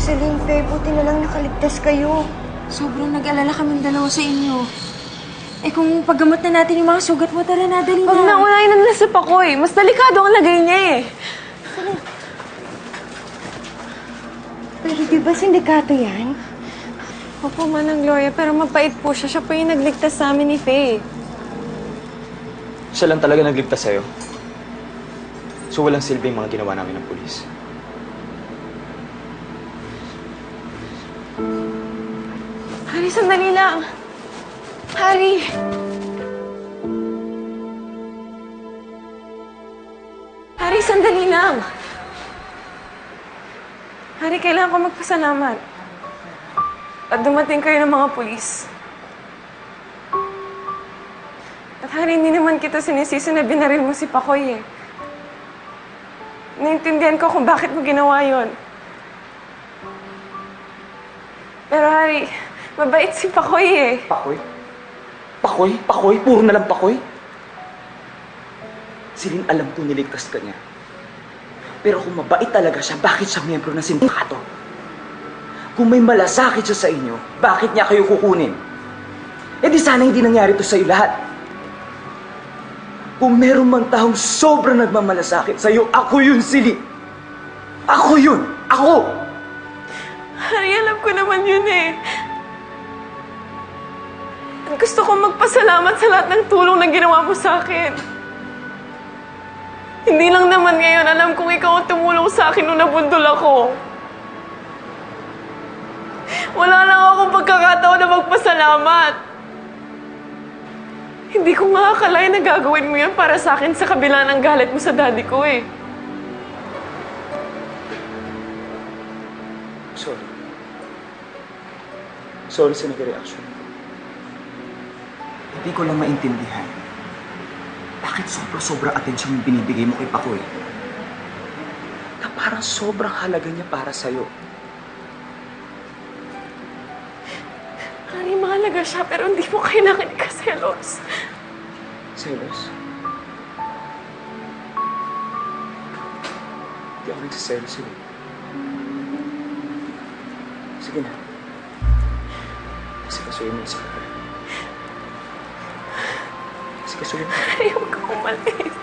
Celine, Faye, buti na lang nakaligtas kayo. Sobrang nag-alala kaming dalawa sa inyo. Eh kung paggamot na natin yung mga sugat mo, tara na, dali na. Huwag na, unahin na nila si Pakoy. Mas delikado ang lagay niya eh. Pero di ba sindikato yan? Opo, Manang Gloria, pero mabait po siya. Siya po yung nagligtas sa amin ni Faye. Siya lang talaga nagligtas sa'yo. So walang silbing mga ginawa namin ng pulis. Harry, sandali lang. Harry! Harry, sandali lang. Harry, kailangan ko magpasalamat. At dumating kayo ng mga pulis. At Harry, hindi naman kita sinisisi na binaril mo si Pakoy eh. Naintindihan ko kung bakit mo ginawa yon. Pero Harry, mabait si Pakoy eh. Pakoy? Pakoy? Pakoy? Puro na lang pakoy? Celine, alam ko niligtas ka niya. Pero kung mabait talaga siya, bakit siya miyembro ng sindikato? Kung may malasakit siya sa inyo, bakit niya kayo kukunin? Eh di sana hindi nangyari to sa'yo lahat. Kung meron man taong sobrang nagmamalasakit sa'yo, ako yun, Celine. Ako yun! Ako! Harry, alam ko naman yun eh. At gusto kong magpasalamat sa lahat ng tulong na ginawa mo sa akin. Hindi lang naman ngayon, alam kong ikaw ang tumulong sa akin nung nabundol ako. Wala lang akong pagkakataon na magpasalamat. Hindi ko nga akalain na gagawin mo yan para sa akin sa kabila ng galit mo sa daddy ko eh. Sorry. Sorry sa nag-reaction. Hindi ko lang maintindihan. Bakit sobra-sobra atensyon yung binibigay mo kay Pakoy? Na parang sobrang halaga niya para sa'yo. Harry, mahalaga siya pero hindi mo kailangan ikaselos. Selos? Hindi ako nagsiselos yun. Sige na. Kasi kasuyin mo isa ka. Kasi kasuyin mo. Harry, huwag kang umalis.